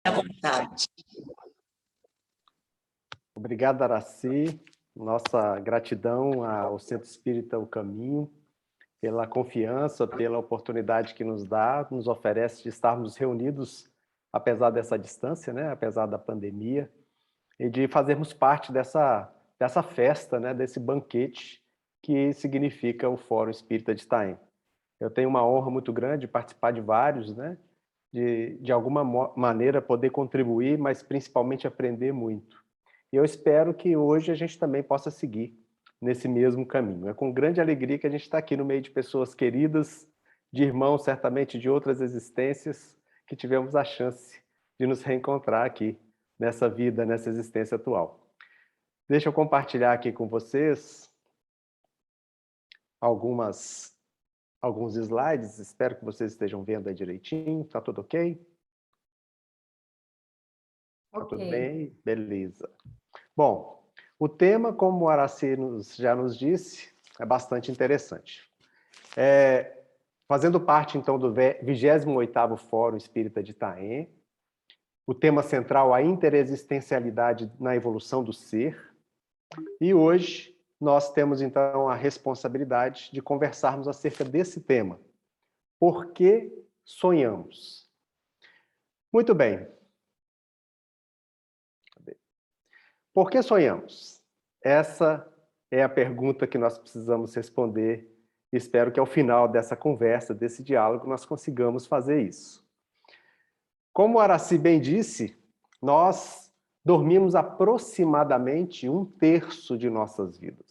à vontade. Obrigado, Araci. Nossa gratidão ao Centro Espírita O Caminho, pela confiança, pela oportunidade que nos dá, nos oferece de estarmos reunidos, apesar dessa distância, né? Apesar da pandemia, e de fazermos parte dessa festa, né? Desse banquete que significa o Fórum Espírita de Itaém. Eu tenho uma honra muito grande de participar de vários, né? De alguma maneira poder contribuir, mas principalmente aprender muito. E eu espero que hoje a gente também possa seguir nesse mesmo caminho. É com grande alegria que a gente está aqui no meio de pessoas queridas, de irmãos certamente de outras existências, que tivemos a chance de nos reencontrar aqui nessa vida, nessa existência atual. Deixa eu compartilhar aqui com vocês alguns slides, espero que vocês estejam vendo aí direitinho, tá tudo ok? Tá tudo bem? Beleza. Bom, o tema, como o Araci já nos disse, é bastante interessante. Fazendo parte, então, do 28º Fórum Espírita de Itaém, o tema central, a interexistencialidade na evolução do ser, e hoje nós temos, então, a responsabilidade de conversarmos acerca desse tema. Por que sonhamos? Muito bem. Por que sonhamos? Essa é a pergunta que nós precisamos responder e espero que ao final dessa conversa, desse diálogo, nós consigamos fazer isso. Como o Araci bem disse, nós dormimos aproximadamente 1/3 de nossas vidas.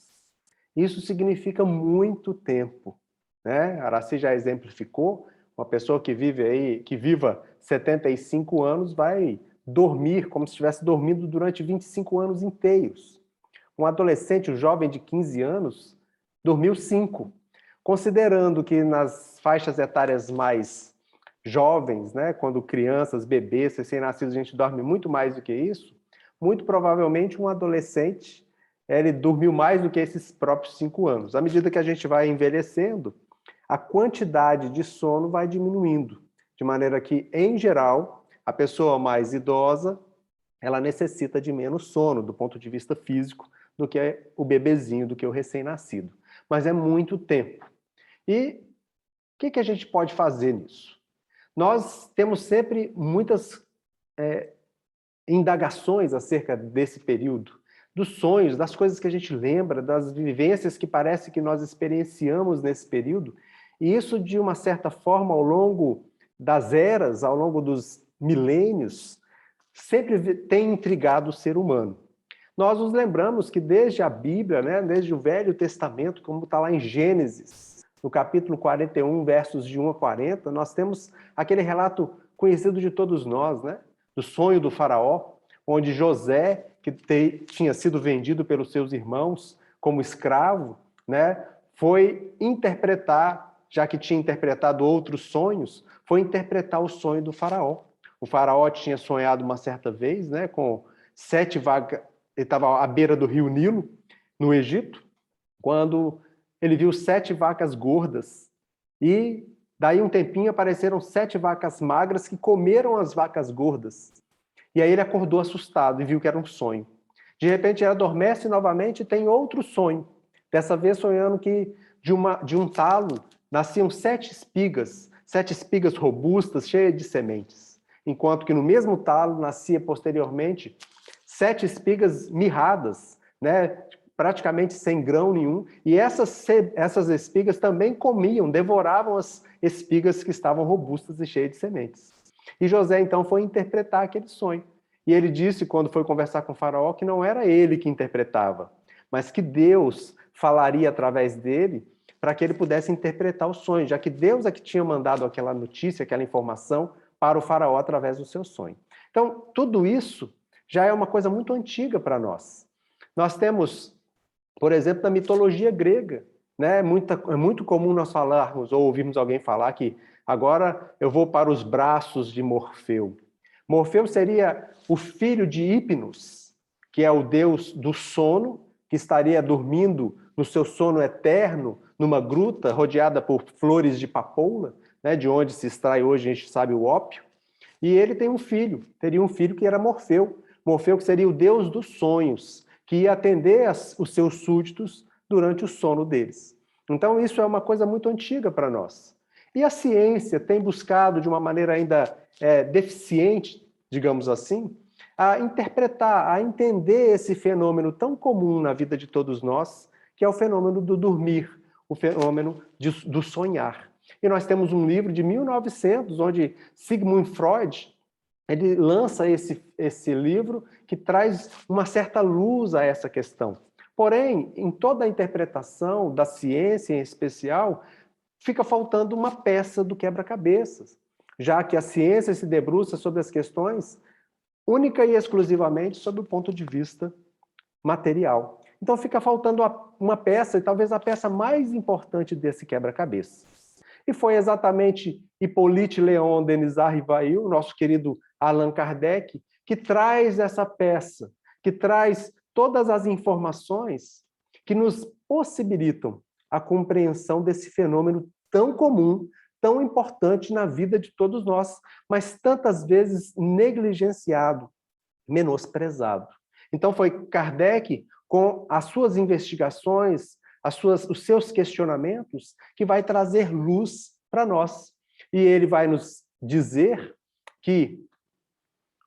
Isso significa muito tempo, né? Araci já exemplificou, uma pessoa que viva 75 anos vai dormir como se estivesse dormindo durante 25 anos inteiros. Um adolescente, um jovem de 15 anos, dormiu 5. Considerando que nas faixas etárias mais jovens, né, quando crianças, bebês, recém-nascidos, a gente dorme muito mais do que isso, muito provavelmente um adolescente, ele dormiu mais do que esses próprios 5 anos. À medida que a gente vai envelhecendo, a quantidade de sono vai diminuindo, de maneira que, em geral, a pessoa mais idosa, ela necessita de menos sono, do ponto de vista físico, do que o bebezinho, do que o recém-nascido. Mas é muito tempo. E o que a gente pode fazer nisso? Nós temos sempre muitas indagações acerca desse período, dos sonhos, das coisas que a gente lembra, das vivências que parece que nós experienciamos nesse período, e isso, de uma certa forma, ao longo das eras, ao longo dos milênios, sempre tem intrigado o ser humano. Nós nos lembramos que desde a Bíblia, né, desde o Velho Testamento, como está lá em Gênesis, no capítulo 41, versos de 1 a 40, nós temos aquele relato conhecido de todos nós, né, do sonho do faraó, onde José, que tinha sido vendido pelos seus irmãos como escravo, né, foi interpretar, já que tinha interpretado outros sonhos, foi interpretar o sonho do faraó. O faraó tinha sonhado uma certa vez, né, com 7 vacas, ele estava à beira do rio Nilo, no Egito, quando ele viu 7 vacas gordas, e daí um tempinho apareceram 7 vacas magras que comeram as vacas gordas. E aí ele acordou assustado e viu que era um sonho. De repente ele adormece novamente e tem outro sonho, dessa vez sonhando que de um talo nasciam 7 espigas robustas, cheias de sementes. Enquanto que no mesmo talo nascia posteriormente 7 espigas mirradas, né, praticamente sem grão nenhum, e essas espigas também comiam, devoravam as espigas que estavam robustas e cheias de sementes. E José então foi interpretar aquele sonho. E ele disse, quando foi conversar com o faraó, que não era ele que interpretava, mas que Deus falaria através dele para que ele pudesse interpretar o sonho, já que Deus é que tinha mandado aquela notícia, aquela informação para o faraó através do seu sonho. Então, tudo isso já é uma coisa muito antiga para nós. Nós temos, por exemplo, na mitologia grega, né? É muito comum nós falarmos, ou ouvirmos alguém falar que agora eu vou para os braços de Morfeu. Morfeu seria o filho de Hipnos, que é o deus do sono, que estaria dormindo no seu sono eterno, numa gruta rodeada por flores de papoula, né, de onde se extrai hoje, a gente sabe, o ópio. E ele tem um filho, teria um filho que era Morfeu. Morfeu que seria o deus dos sonhos, que ia atender os seus súditos durante o sono deles. Então isso é uma coisa muito antiga para nós. E a ciência tem buscado, de uma maneira ainda deficiente, digamos assim, a interpretar, a entender esse fenômeno tão comum na vida de todos nós, que é o fenômeno do dormir, o fenômeno do sonhar. E nós temos um livro de 1900, onde Sigmund Freud ele lança esse livro que traz uma certa luz a essa questão. Porém, em toda a interpretação da ciência em especial, fica faltando uma peça do quebra-cabeças, já que a ciência se debruça sobre as questões única e exclusivamente sob o ponto de vista material. Então fica faltando uma peça, e talvez a peça mais importante desse quebra-cabeças. E foi exatamente Hippolyte Léon Denis Rivail, nosso querido Allan Kardec, que traz essa peça, que traz todas as informações que nos possibilitam a compreensão desse fenômeno tão comum, tão importante na vida de todos nós, mas tantas vezes negligenciado, menosprezado. Então foi Kardec, com as suas investigações, os seus questionamentos, que vai trazer luz para nós. E ele vai nos dizer que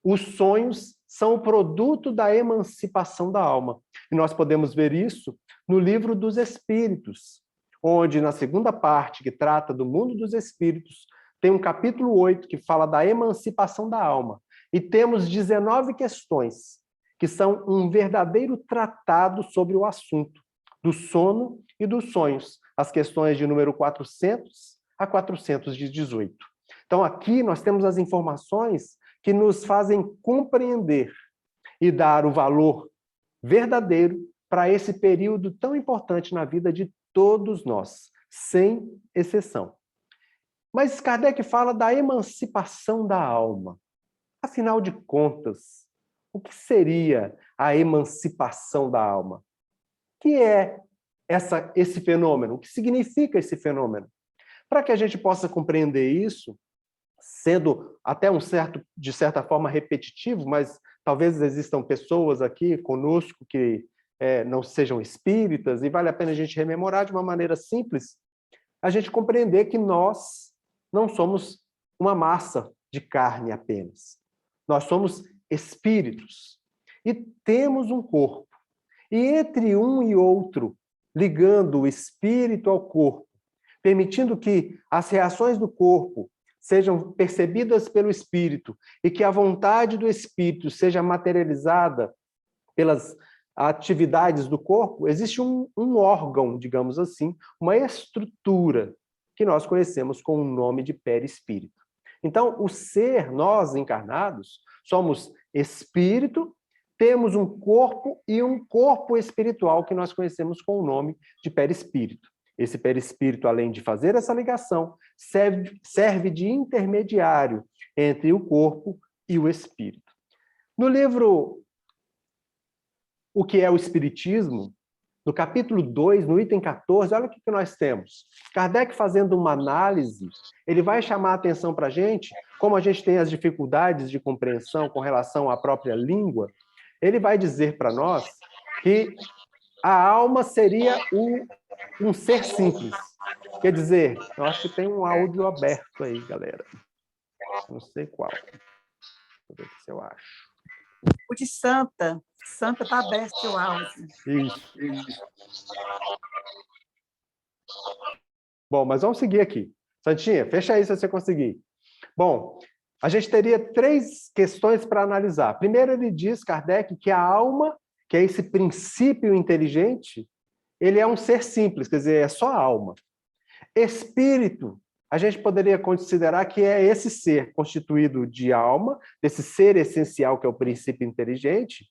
os sonhos são o produto da emancipação da alma. E nós podemos ver isso no Livro dos Espíritos, onde na segunda parte, que trata do mundo dos espíritos, tem um capítulo 8 que fala da emancipação da alma. E temos 19 questões, que são um verdadeiro tratado sobre o assunto do sono e dos sonhos, as questões de número 400 a 418. Então aqui nós temos as informações que nos fazem compreender e dar o valor verdadeiro para esse período tão importante na vida de todos nós, sem exceção. Mas Kardec fala da emancipação da alma. Afinal de contas, o que seria a emancipação da alma? O que é esse fenômeno? O que significa esse fenômeno? Para que a gente possa compreender isso, sendo até de certa forma repetitivo, mas talvez existam pessoas aqui conosco que não sejam espíritas, e vale a pena a gente rememorar de uma maneira simples, a gente compreender que nós não somos uma massa de carne apenas. Nós somos espíritos e temos um corpo. E entre um e outro, ligando o espírito ao corpo, permitindo que as reações do corpo sejam percebidas pelo espírito e que a vontade do espírito seja materializada pelas atividades do corpo, existe um órgão, digamos assim, uma estrutura que nós conhecemos com o nome de perispírito. Então, o ser, nós encarnados, somos espírito, temos um corpo e um corpo espiritual que nós conhecemos com o nome de perispírito. Esse perispírito, além de fazer essa ligação, serve de intermediário entre o corpo e o espírito. No livro O que é o Espiritismo, no capítulo 2, no item 14, olha o que nós temos. Kardec fazendo uma análise, ele vai chamar a atenção para a gente, como a gente tem as dificuldades de compreensão com relação à própria língua, ele vai dizer para nós que a alma seria um ser simples. Quer dizer, eu acho que tem um áudio aberto aí, galera. Não sei qual. Vou ver se eu acho. O de Santa. Santa está aberto o áudio. Isso. Bom, mas vamos seguir aqui. Santinha, fecha aí se você conseguir. Bom, a gente teria 3 questões para analisar. Primeiro, ele diz, Kardec, que a alma, que é esse princípio inteligente, ele é um ser simples, quer dizer, é só a alma. Espírito, a gente poderia considerar que é esse ser constituído de alma, desse ser essencial que é o princípio inteligente,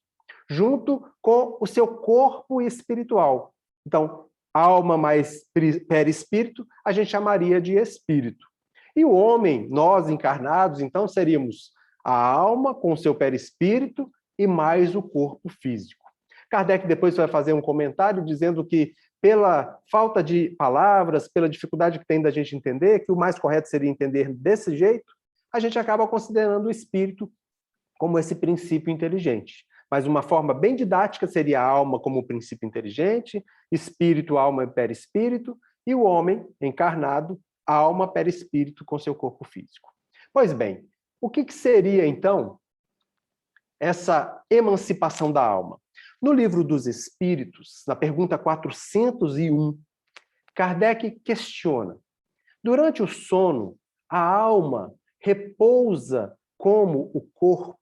junto com o seu corpo espiritual. Então, alma mais perispírito, a gente chamaria de espírito. E o homem, nós encarnados, então, seríamos a alma com o seu perispírito e mais o corpo físico. Kardec depois vai fazer um comentário dizendo que, pela falta de palavras, pela dificuldade que tem da gente entender, que o mais correto seria entender desse jeito, a gente acaba considerando o espírito como esse princípio inteligente. Mas uma forma bem didática seria a alma como o princípio inteligente, espírito, alma e perispírito, e o homem encarnado, alma, perispírito com seu corpo físico. Pois bem, o que seria, então, essa emancipação da alma? No Livro dos Espíritos, na pergunta 401, Kardec questiona: durante o sono, a alma repousa como o corpo?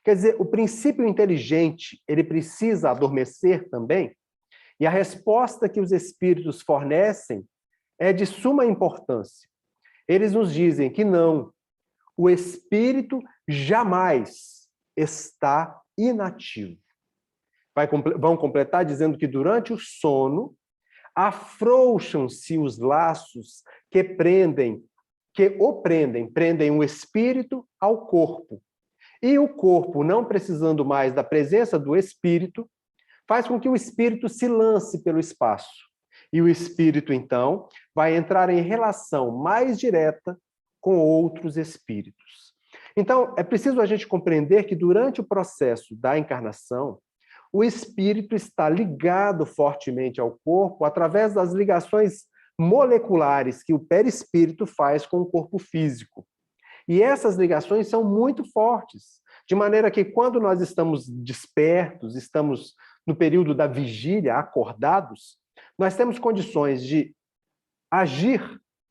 Quer dizer, o princípio inteligente, ele precisa adormecer também? E a resposta que os espíritos fornecem é de suma importância. Eles nos dizem que não, o espírito jamais está inativo. Vão completar dizendo que durante o sono afrouxam-se os laços que prendem o espírito ao corpo. E o corpo, não precisando mais da presença do espírito, faz com que o espírito se lance pelo espaço. E o espírito, então, vai entrar em relação mais direta com outros espíritos. Então, é preciso a gente compreender que durante o processo da encarnação, o espírito está ligado fortemente ao corpo através das ligações moleculares que o perispírito faz com o corpo físico. E essas ligações são muito fortes, de maneira que quando nós estamos despertos, estamos no período da vigília, acordados, nós temos condições de agir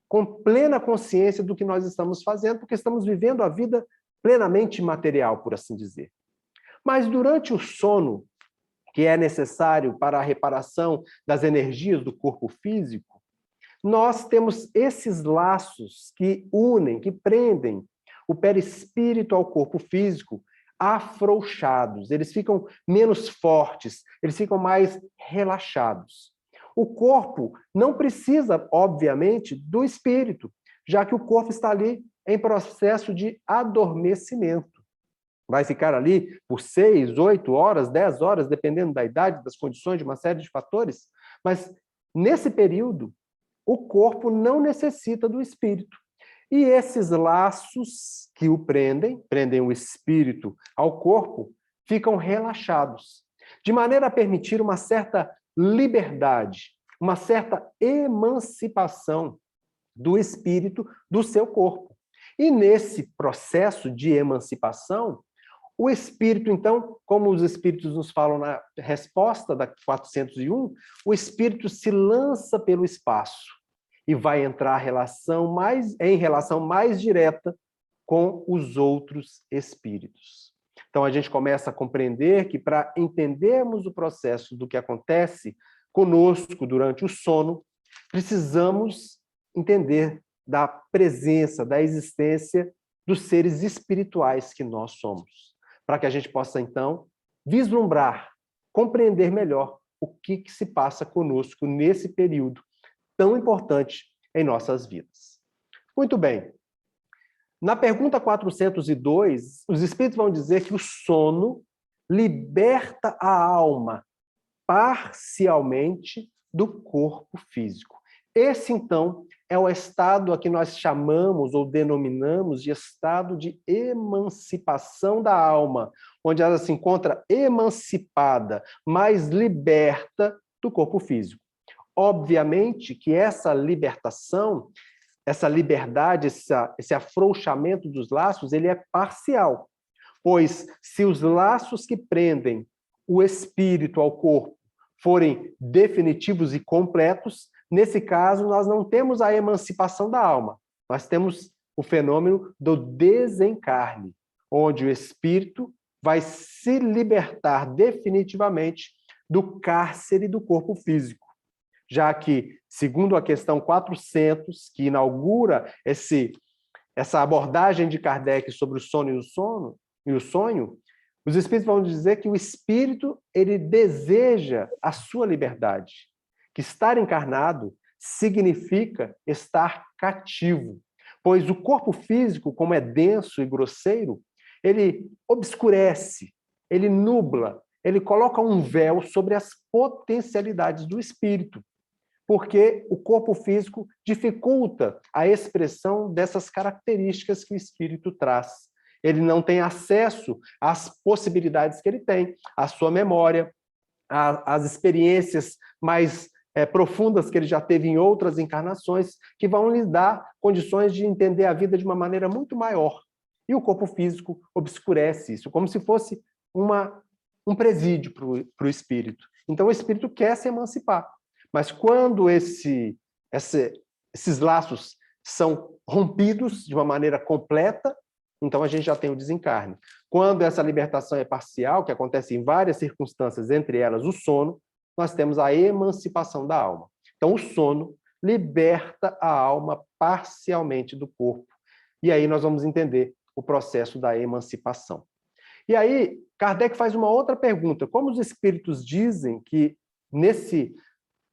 com plena consciência do que nós estamos fazendo, porque estamos vivendo a vida plenamente material, por assim dizer. Mas durante o sono, que é necessário para a reparação das energias do corpo físico, nós temos esses laços que unem, que prendem o perispírito ao corpo físico afrouxados. Eles ficam menos fortes, eles ficam mais relaxados. O corpo não precisa, obviamente, do espírito, já que o corpo está ali em processo de adormecimento. Vai ficar ali por 6, 8 horas, 10 horas, dependendo da idade, das condições, de uma série de fatores. Mas, nesse período, o corpo não necessita do espírito. E esses laços que o prendem o espírito ao corpo, ficam relaxados, de maneira a permitir uma certa liberdade, uma certa emancipação do espírito do seu corpo. E nesse processo de emancipação, o espírito, então, como os espíritos nos falam na resposta da 401, o espírito se lança pelo espaço e vai entrar em relação mais direta com os outros espíritos. Então, a gente começa a compreender que, para entendermos o processo do que acontece conosco durante o sono, precisamos entender da presença, da existência dos seres espirituais que nós somos, para que a gente possa, então, vislumbrar, compreender melhor o que se passa conosco nesse período tão importante em nossas vidas. Muito bem. Na pergunta 402, os espíritos vão dizer que o sono liberta a alma parcialmente do corpo físico. Esse, então, é o estado a que nós chamamos ou denominamos de estado de emancipação da alma, onde ela se encontra emancipada, mais liberta do corpo físico. Obviamente que essa libertação, essa liberdade, esse afrouxamento dos laços, ele é parcial, pois se os laços que prendem o espírito ao corpo forem definitivos e completos, nesse caso, nós não temos a emancipação da alma, nós temos o fenômeno do desencarne, onde o espírito vai se libertar definitivamente do cárcere do corpo físico. Já que, segundo a questão 400, que inaugura essa abordagem de Kardec sobre o sono e o sonho, os espíritos vão dizer que o espírito ele deseja a sua liberdade, que estar encarnado significa estar cativo, pois o corpo físico, como é denso e grosseiro, ele obscurece, ele nubla, ele coloca um véu sobre as potencialidades do espírito. porque o corpo físico dificulta a expressão dessas características que o espírito traz. Ele não tem acesso às possibilidades que ele tem, à sua memória, às experiências mais profundas que ele já teve em outras encarnações, que vão lhe dar condições de entender a vida de uma maneira muito maior. E o corpo físico obscurece isso, como se fosse um presídio para o espírito. Então, o espírito quer se emancipar. Mas quando esses laços são rompidos de uma maneira completa, então a gente já tem o desencarne. Quando essa libertação é parcial, que acontece em várias circunstâncias, entre elas o sono, nós temos a emancipação da alma. Então, o sono liberta a alma parcialmente do corpo. E aí nós vamos entender o processo da emancipação. E aí, Kardec faz uma outra pergunta. Como os espíritos dizem que nesse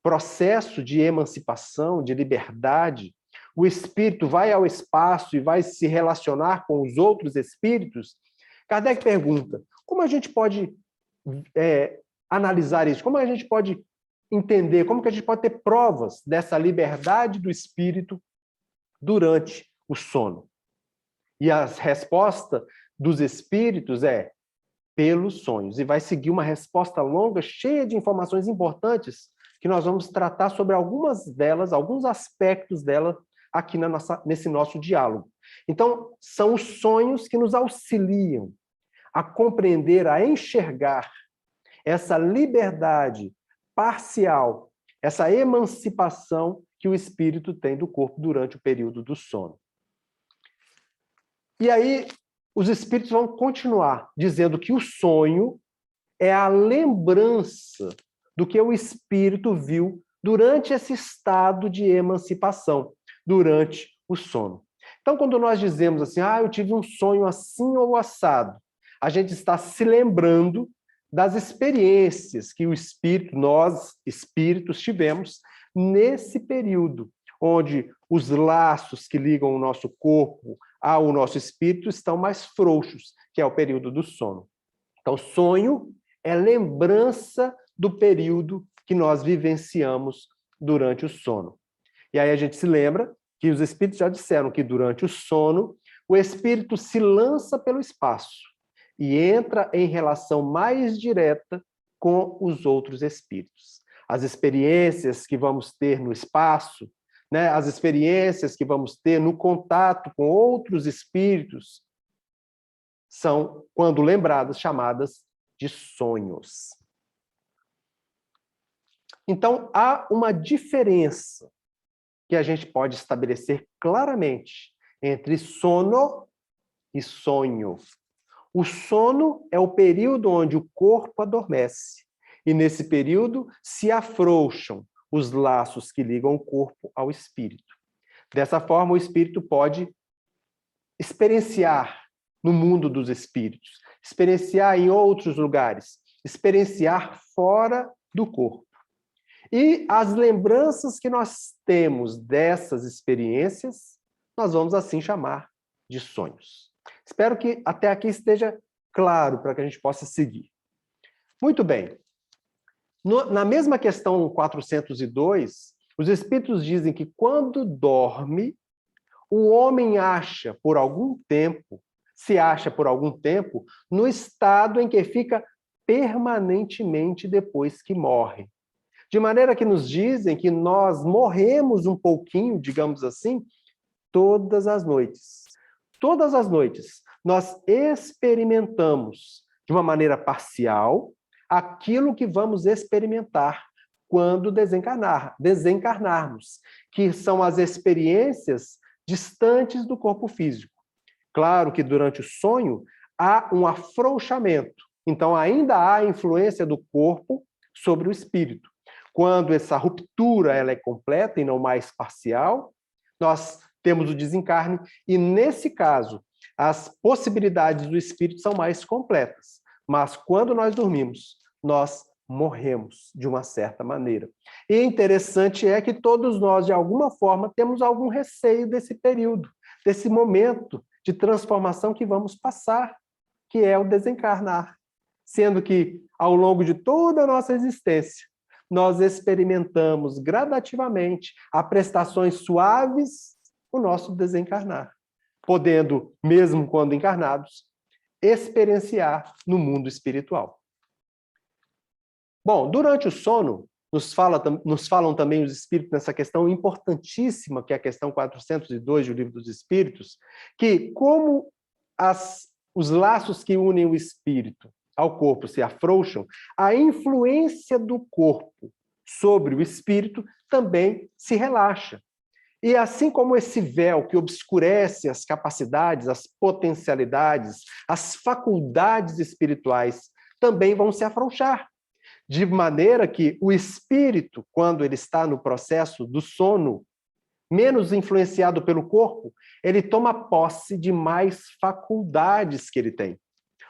processo de emancipação, de liberdade, o espírito vai ao espaço e vai se relacionar com os outros espíritos, Kardec pergunta, como a gente pode analisar isso? Como a gente pode entender? Como que a gente pode ter provas dessa liberdade do espírito durante o sono? E a resposta dos espíritos é pelos sonhos. E vai seguir uma resposta longa, cheia de informações importantes, que nós vamos tratar sobre algumas delas, alguns aspectos dela, aqui nesse nosso diálogo. Então, são os sonhos que nos auxiliam a compreender, a enxergar essa liberdade parcial, essa emancipação que o espírito tem do corpo durante o período do sono. E aí, os espíritos vão continuar dizendo que o sonho é a lembrança do que o espírito viu durante esse estado de emancipação, durante o sono. Então, quando nós dizemos assim, eu tive um sonho assim ou assado, a gente está se lembrando das experiências que o espírito, nós, espíritos, tivemos nesse período, onde os laços que ligam o nosso corpo ao nosso espírito estão mais frouxos, que é o período do sono. Então, sonho é lembrança do período que nós vivenciamos durante o sono. E aí a gente se lembra que os espíritos já disseram que durante o sono o espírito se lança pelo espaço e entra em relação mais direta com os outros espíritos. As experiências que vamos ter no espaço, né, as experiências que vamos ter no contato com outros espíritos, são, quando lembradas, chamadas de sonhos. Então, há uma diferença que a gente pode estabelecer claramente entre sono e sonho. O sono é o período onde o corpo adormece, e nesse período se afrouxam os laços que ligam o corpo ao espírito. Dessa forma, o espírito pode experienciar no mundo dos espíritos, experienciar em outros lugares, experienciar fora do corpo. E as lembranças que nós temos dessas experiências, nós vamos assim chamar de sonhos. Espero que até aqui esteja claro para que a gente possa seguir. Muito bem. Na mesma questão 402, os espíritos dizem que quando dorme, o homem se acha por algum tempo, no estado em que fica permanentemente depois que morre. De maneira que nos dizem que nós morremos um pouquinho, digamos assim, todas as noites. Todas as noites nós experimentamos de uma maneira parcial aquilo que vamos experimentar quando desencarnarmos, que são as experiências distantes do corpo físico. Claro que durante o sonho há um afrouxamento, então ainda há a influência do corpo sobre o espírito. Quando essa ruptura ela é completa e não mais parcial, nós temos o desencarne e, nesse caso, as possibilidades do espírito são mais completas. Mas quando nós dormimos, nós morremos de uma certa maneira. E interessante é que todos nós, de alguma forma, temos algum receio desse período, desse momento de transformação que vamos passar, que é o desencarnar. Sendo que, ao longo de toda a nossa existência, nós experimentamos gradativamente, a prestações suaves, o nosso desencarnar, podendo, mesmo quando encarnados, experienciar no mundo espiritual. Bom, durante o sono, nos falam também os espíritos nessa questão importantíssima, que é a questão 402 do Livro dos Espíritos, que como os laços que unem o espírito ao corpo se afrouxam, a influência do corpo sobre o espírito também se relaxa. E assim como esse véu que obscurece as capacidades, as potencialidades, as faculdades espirituais também vão se afrouxar. De maneira que o espírito, quando ele está no processo do sono, menos influenciado pelo corpo, ele toma posse de mais faculdades que ele tem.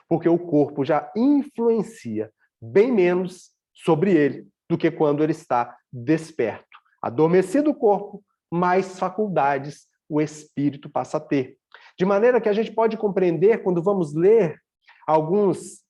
Porque o corpo já influencia bem menos sobre ele do que quando ele está desperto. Adormecido o corpo, mais faculdades o espírito passa a ter. De maneira que a gente pode compreender, quando vamos ler alguns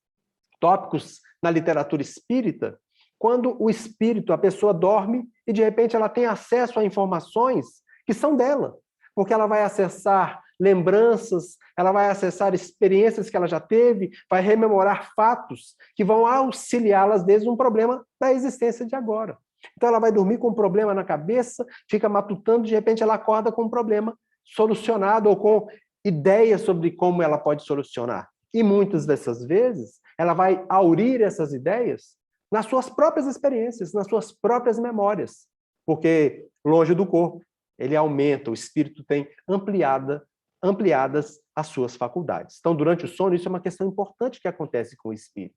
tópicos na literatura espírita, quando o espírito, a pessoa dorme e de repente ela tem acesso a informações que são dela, porque ela vai acessar lembranças, ela vai acessar experiências que ela já teve, vai rememorar fatos que vão auxiliá-las desde um problema da existência de agora. Então ela vai dormir com um problema na cabeça, fica matutando, de repente ela acorda com um problema solucionado ou com ideias sobre como ela pode solucionar. E muitas dessas vezes ela vai aurir essas ideias nas suas próprias experiências, nas suas próprias memórias, porque longe do corpo, ele aumenta, o espírito tem ampliadas as suas faculdades. Então, durante o sono, isso é uma questão importante que acontece com o espírito.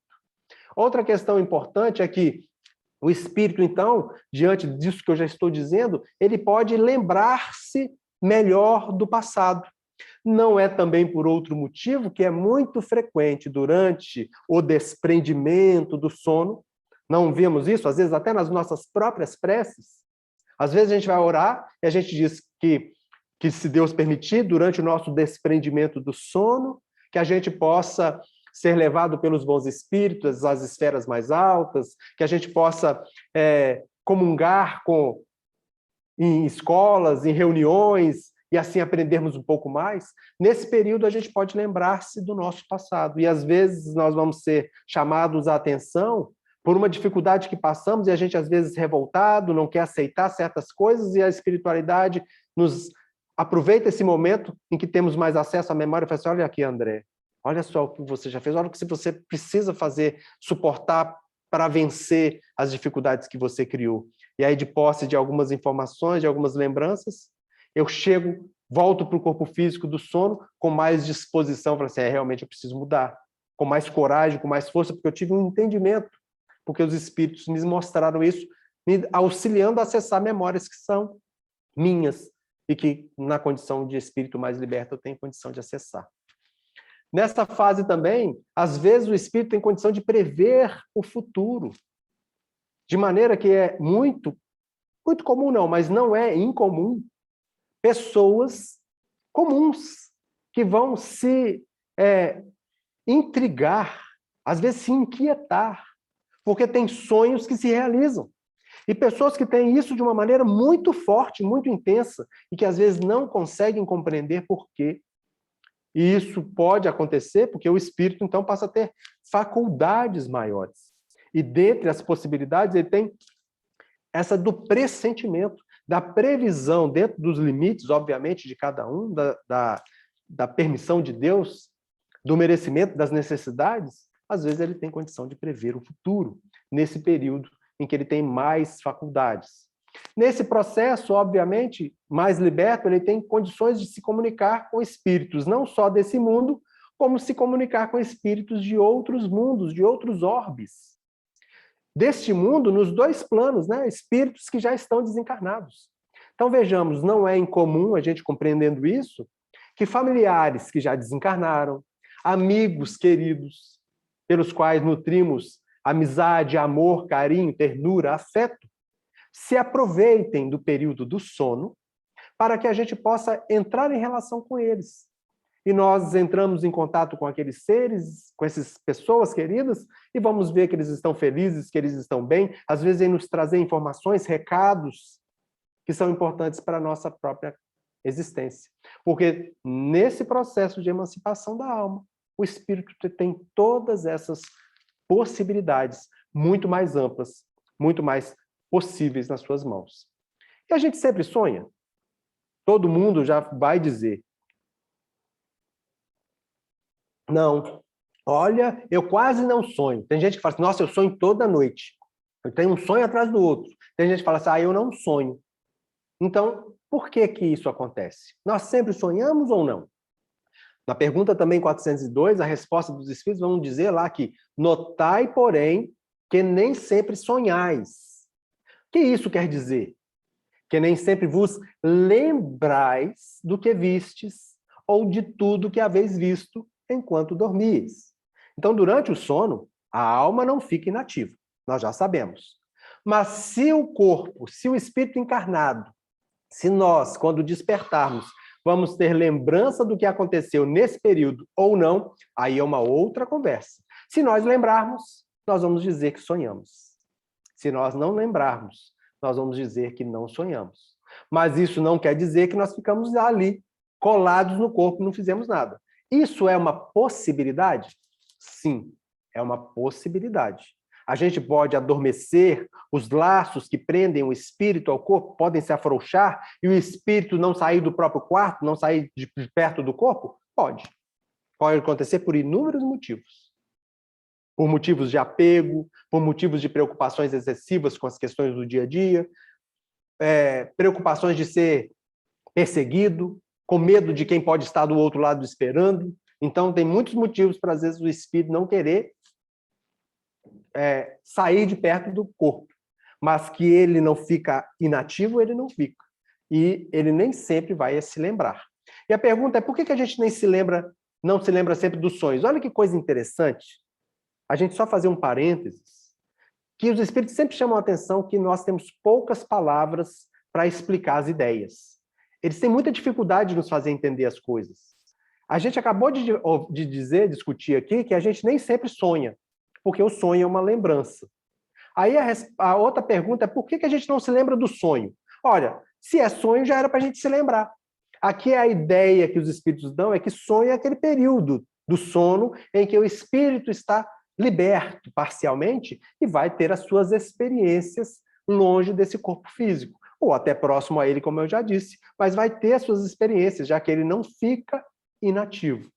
Outra questão importante é que o espírito, então, diante disso que eu já estou dizendo, ele pode lembrar-se melhor do passado. Não é também por outro motivo que é muito frequente durante o desprendimento do sono. Não vemos isso, às vezes, até nas nossas próprias preces. Às vezes a gente vai orar e a gente diz que se Deus permitir, durante o nosso desprendimento do sono, que a gente possa ser levado pelos bons espíritos às esferas mais altas, que a gente possa comungar em escolas, em reuniões, e assim aprendermos um pouco mais. Nesse período a gente pode lembrar-se do nosso passado, e às vezes nós vamos ser chamados à atenção por uma dificuldade que passamos, e a gente às vezes revoltado, não quer aceitar certas coisas, e a espiritualidade nos aproveita esse momento em que temos mais acesso à memória e fala assim, olha aqui, André, olha só o que você já fez, olha o que você precisa fazer, suportar para vencer as dificuldades que você criou. E aí, de posse de algumas informações, de algumas lembranças, eu chego, volto para o corpo físico do sono com mais disposição, falo assim, realmente eu preciso mudar, com mais coragem, com mais força, porque eu tive um entendimento, porque os espíritos me mostraram isso, me auxiliando a acessar memórias que são minhas, e que, na condição de espírito mais liberto, eu tenho condição de acessar. Nessa fase também, às vezes o espírito tem condição de prever o futuro, de maneira que é muito comum não, mas não é incomum, pessoas comuns que vão se intrigar, às vezes se inquietar, porque tem sonhos que se realizam. E pessoas que têm isso de uma maneira muito forte, muito intensa, e que às vezes não conseguem compreender por quê. E isso pode acontecer porque o espírito, então, passa a ter faculdades maiores. E dentre as possibilidades, ele tem essa do pressentimento, da previsão, dentro dos limites, obviamente, de cada um, da permissão de Deus, do merecimento, das necessidades. Às vezes ele tem condição de prever o futuro, nesse período em que ele tem mais faculdades. Nesse processo, obviamente, mais liberto, ele tem condições de se comunicar com espíritos, não só desse mundo, como se comunicar com espíritos de outros mundos, de outros orbes. Deste mundo, nos dois planos, né? Espíritos que já estão desencarnados. Então, vejamos, não é incomum, a gente compreendendo isso, que familiares que já desencarnaram, amigos queridos, pelos quais nutrimos amizade, amor, carinho, ternura, afeto, se aproveitem do período do sono para que a gente possa entrar em relação com eles. e nós entramos em contato com aqueles seres, com essas pessoas queridas, e vamos ver que eles estão felizes, que eles estão bem. Às vezes, vem nos trazer informações, recados, que são importantes para a nossa própria existência. Porque nesse processo de emancipação da alma, o espírito tem todas essas possibilidades muito mais amplas, muito mais possíveis nas suas mãos. E a gente sempre sonha. Todo mundo já vai dizer: não, olha, eu quase não sonho. Tem gente que fala assim: nossa, eu sonho toda noite. Eu tenho um sonho atrás do outro. Tem gente que fala assim: ah, eu não sonho. Então, por que que isso acontece? Nós sempre sonhamos ou não? Na pergunta também 402, a resposta dos Espíritos vão dizer lá que notai, porém, que nem sempre sonhais. O que isso quer dizer? Que nem sempre vos lembrais do que vistes ou de tudo que haveis visto enquanto dormis. Então, durante o sono, a alma não fica inativa, nós já sabemos. Mas se o corpo, se o espírito encarnado, se nós, quando despertarmos, vamos ter lembrança do que aconteceu nesse período ou não, aí é uma outra conversa. Se nós lembrarmos, nós vamos dizer que sonhamos. Se nós não lembrarmos, nós vamos dizer que não sonhamos. Mas isso não quer dizer que nós ficamos ali, colados no corpo, e não fizemos nada. Isso é uma possibilidade? Sim, é uma possibilidade. A gente pode adormecer, os laços que prendem o espírito ao corpo podem se afrouxar e o espírito não sair do próprio quarto, não sair de perto do corpo? Pode. Pode acontecer por inúmeros motivos. Por motivos de apego, por motivos de preocupações excessivas com as questões do dia a dia, preocupações de ser perseguido, com medo de quem pode estar do outro lado esperando. Então, tem muitos motivos para, às vezes, o espírito não querer sair de perto do corpo. Mas que ele não fica inativo, ele não fica. E ele nem sempre vai se lembrar. E a pergunta é, por que a gente não se lembra sempre dos sonhos? Olha que coisa interessante. A gente só fazer um parênteses, que os espíritos sempre chamam a atenção que nós temos poucas palavras para explicar as ideias. Eles têm muita dificuldade de nos fazer entender as coisas. A gente acabou de discutir aqui, que a gente nem sempre sonha, porque o sonho é uma lembrança. Aí a outra pergunta é, por que a gente não se lembra do sonho? Olha, se é sonho, já era para a gente se lembrar. Aqui a ideia que os espíritos dão é que sonho é aquele período do sono em que o espírito está liberto parcialmente e vai ter as suas experiências longe desse corpo físico, ou até próximo a ele, como eu já disse, mas vai ter as suas experiências, já que ele não fica inativo.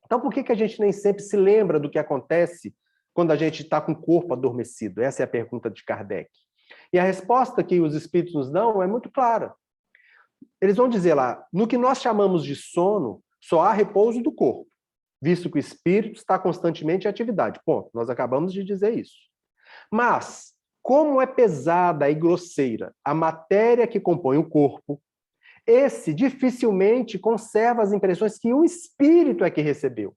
Então, por que a gente nem sempre se lembra do que acontece quando a gente está com o corpo adormecido? Essa é a pergunta de Kardec. E a resposta que os espíritos nos dão é muito clara. Eles vão dizer lá, no que nós chamamos de sono, só há repouso do corpo, visto que o espírito está constantemente em atividade. Ponto. Nós acabamos de dizer isso. Mas, como é pesada e grosseira a matéria que compõe o corpo, esse dificilmente conserva as impressões que o espírito é que recebeu.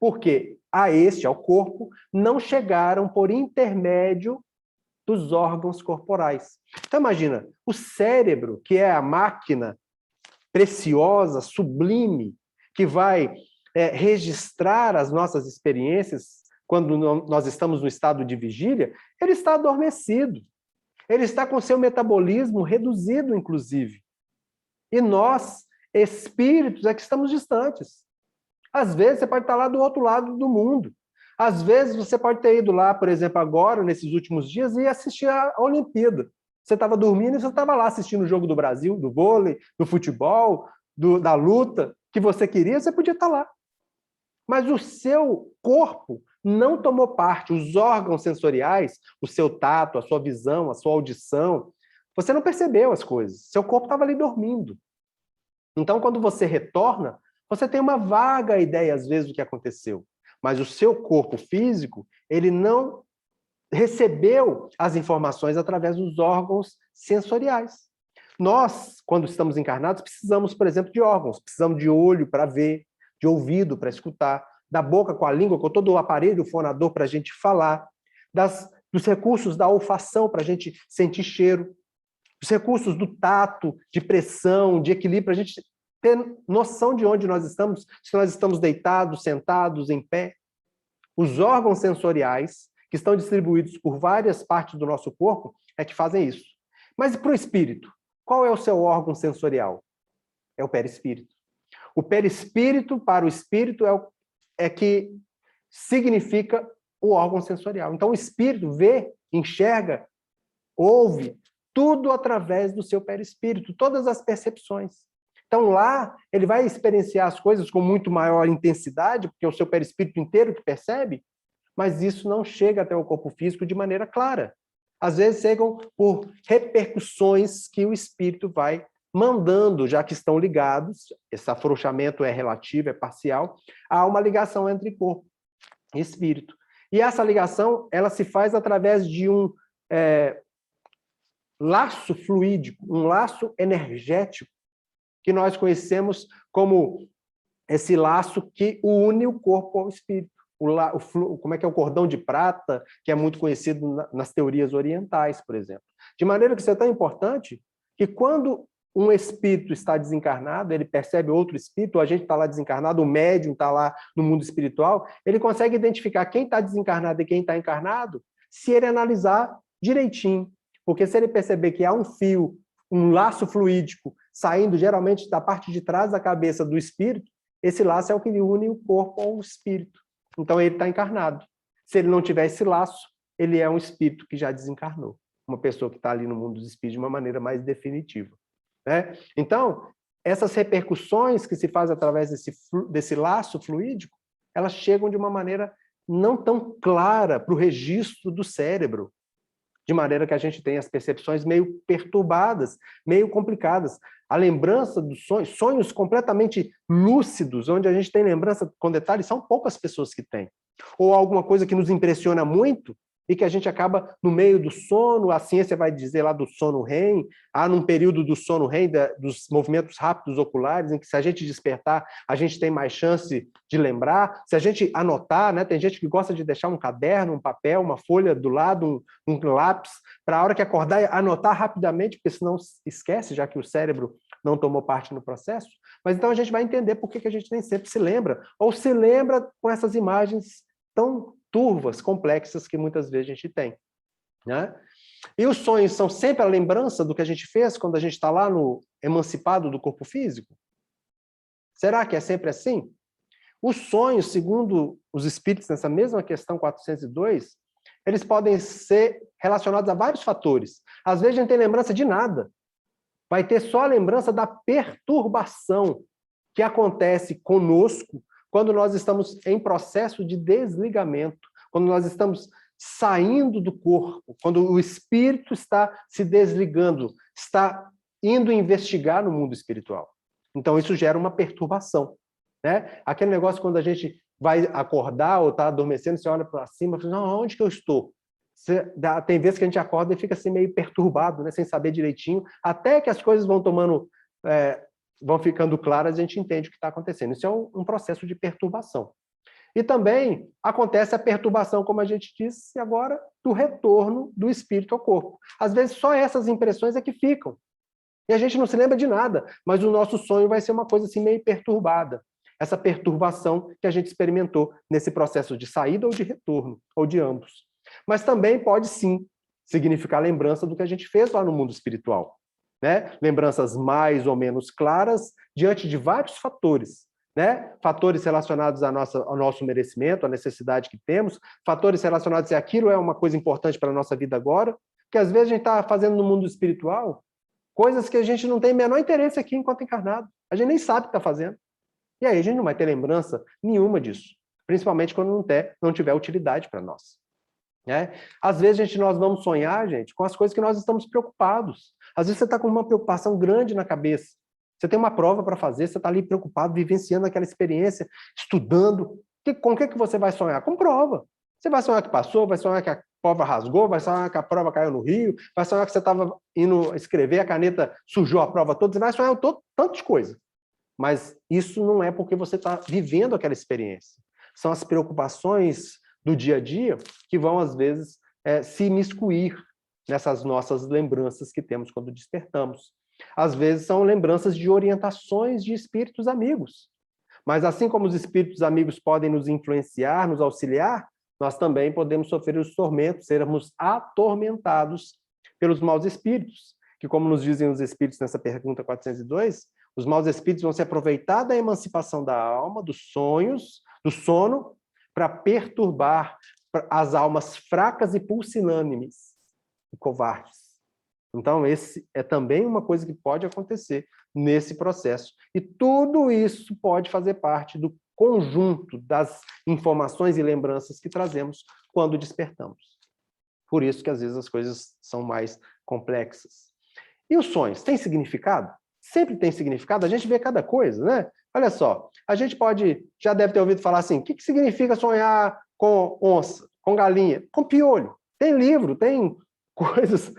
Porque ao corpo, não chegaram por intermédio dos órgãos corporais. Então, imagina, o cérebro, que é a máquina preciosa, sublime, que vai registrar as nossas experiências quando nós estamos no estado de vigília, ele está adormecido. Ele está com seu metabolismo reduzido, inclusive. E nós, espíritos, é que estamos distantes. Às vezes, você pode estar lá do outro lado do mundo. Às vezes, você pode ter ido lá, por exemplo, agora, nesses últimos dias, e assistir a Olimpíada. Você estava dormindo e você estava lá assistindo o jogo do Brasil, do vôlei, do futebol, da luta, que você queria, você podia estar lá. Mas o seu corpo não tomou parte, os órgãos sensoriais, o seu tato, a sua visão, a sua audição, você não percebeu as coisas. Seu corpo estava ali dormindo. Então, quando você retorna, você tem uma vaga ideia, às vezes, do que aconteceu. Mas o seu corpo físico, ele não recebeu as informações através dos órgãos sensoriais. Nós, quando estamos encarnados, precisamos, por exemplo, de órgãos. Precisamos de olho para ver, de ouvido para escutar, da boca com a língua, com todo o aparelho fonador para a gente falar, dos recursos da olfação para a gente sentir cheiro, dos recursos do tato, de pressão, de equilíbrio, para a gente ter noção de onde nós estamos, se nós estamos deitados, sentados, em pé. Os órgãos sensoriais, que estão distribuídos por várias partes do nosso corpo, é que fazem isso. Mas para o espírito, qual é o seu órgão sensorial? É o perispírito. O perispírito, para o espírito, é que significa o órgão sensorial. Então, o espírito vê, enxerga, ouve tudo através do seu perispírito, todas as percepções. Então, lá, ele vai experienciar as coisas com muito maior intensidade, porque é o seu perispírito inteiro que percebe, mas isso não chega até o corpo físico de maneira clara. Às vezes, chegam por repercussões que o espírito vai mandando, já que estão ligados, esse afrouxamento é relativo, é parcial, há uma ligação entre corpo e espírito. E essa ligação, ela se faz através de um laço fluídico, um laço energético, que nós conhecemos como esse laço que une o corpo ao espírito. Como é que é o cordão de prata, que é muito conhecido nas teorias orientais, por exemplo. De maneira que isso é tão importante que quando um espírito está desencarnado, ele percebe outro espírito, a gente está lá desencarnado, o médium está lá no mundo espiritual, ele consegue identificar quem está desencarnado e quem está encarnado, se ele analisar direitinho. Porque se ele perceber que há um fio, um laço fluídico, saindo geralmente da parte de trás da cabeça do espírito, esse laço é o que une o corpo ao espírito. Então ele está encarnado. Se ele não tiver esse laço, ele é um espírito que já desencarnou. Uma pessoa que está ali no mundo dos espíritos de uma maneira mais definitiva. Né? Então, essas repercussões que se fazem através desse laço fluídico, elas chegam de uma maneira não tão clara para o registro do cérebro, de maneira que a gente tem as percepções meio perturbadas, meio complicadas. A lembrança dos sonhos completamente lúcidos, onde a gente tem lembrança com detalhes, são poucas pessoas que têm. Ou alguma coisa que nos impressiona muito e que a gente acaba no meio do sono, a ciência vai dizer lá do sono REM, há num período do sono REM, dos movimentos rápidos oculares, em que se a gente despertar, a gente tem mais chance de lembrar. Se a gente anotar, né, tem gente que gosta de deixar um caderno, um papel, uma folha do lado, um lápis, para a hora que acordar, anotar rapidamente, porque senão esquece, já que o cérebro não tomou parte no processo. Mas então a gente vai entender por que a gente nem sempre se lembra, ou se lembra com essas imagens tão turvas, complexas, que muitas vezes a gente tem. Né? E os sonhos são sempre a lembrança do que a gente fez quando a gente está lá no emancipado do corpo físico? Será que é sempre assim? Os sonhos, segundo os espíritos nessa mesma questão 402, eles podem ser relacionados a vários fatores. Às vezes a gente tem lembrança de nada. Vai ter só a lembrança da perturbação que acontece conosco quando nós estamos em processo de desligamento, quando nós estamos saindo do corpo, quando o espírito está se desligando, está indo investigar no mundo espiritual. Então, isso gera uma perturbação. Né? Aquele negócio quando a gente vai acordar ou está adormecendo, você olha para cima e fala, não, onde que eu estou? Tem vezes que a gente acorda e fica assim meio perturbado, né? Sem saber direitinho, até que as coisas vão tomando... vão ficando claras, a gente entende o que está acontecendo. Isso é um processo de perturbação. E também acontece a perturbação, como a gente disse agora, do retorno do espírito ao corpo. Às vezes só essas impressões é que ficam. E a gente não se lembra de nada, mas o nosso sonho vai ser uma coisa assim meio perturbada. Essa perturbação que a gente experimentou nesse processo de saída ou de retorno, ou de ambos. Mas também pode sim significar lembrança do que a gente fez lá no mundo espiritual. Né? Lembranças mais ou menos claras diante de vários fatores, né? Fatores relacionados ao nosso merecimento, à necessidade que temos, fatores relacionados se aquilo é uma coisa importante para a nossa vida agora, que às vezes a gente está fazendo no mundo espiritual coisas que a gente não tem o menor interesse aqui enquanto encarnado, a gente nem sabe o que está fazendo, e aí a gente não vai ter lembrança nenhuma disso, principalmente quando não tiver utilidade para nós. Né? Às vezes nós vamos sonhar, gente, com as coisas que nós estamos preocupados. Às vezes você está com uma preocupação grande na cabeça. Você tem uma prova para fazer, você está ali preocupado, vivenciando aquela experiência, estudando. Com o que você vai sonhar? Com prova. Você vai sonhar que passou, vai sonhar que a prova rasgou, vai sonhar que a prova caiu no rio, vai sonhar que você estava indo escrever, a caneta sujou a prova toda, você vai sonhar tanto de coisa. Mas isso não é porque você está vivendo aquela experiência. São as preocupações do dia a dia que vão, às vezes, se imiscuir nessas nossas lembranças que temos quando despertamos. Às vezes são lembranças de orientações de espíritos amigos. Mas assim como os espíritos amigos podem nos influenciar, nos auxiliar, nós também podemos sofrer os tormentos, sermos atormentados pelos maus espíritos, que, como nos dizem os espíritos nessa pergunta 402, os maus espíritos vão se aproveitar da emancipação da alma, dos sonhos, do sono, para perturbar as almas fracas e pulsilânimes e covardes. Então, esse é também uma coisa que pode acontecer nesse processo. E tudo isso pode fazer parte do conjunto das informações e lembranças que trazemos quando despertamos. Por isso que, às vezes, as coisas são mais complexas. E os sonhos, têm significado? Sempre tem significado, a gente vê cada coisa, né? Olha só, a gente já deve ter ouvido falar assim, o que significa sonhar com onça, com galinha, com piolho? Tem livro, tem coisas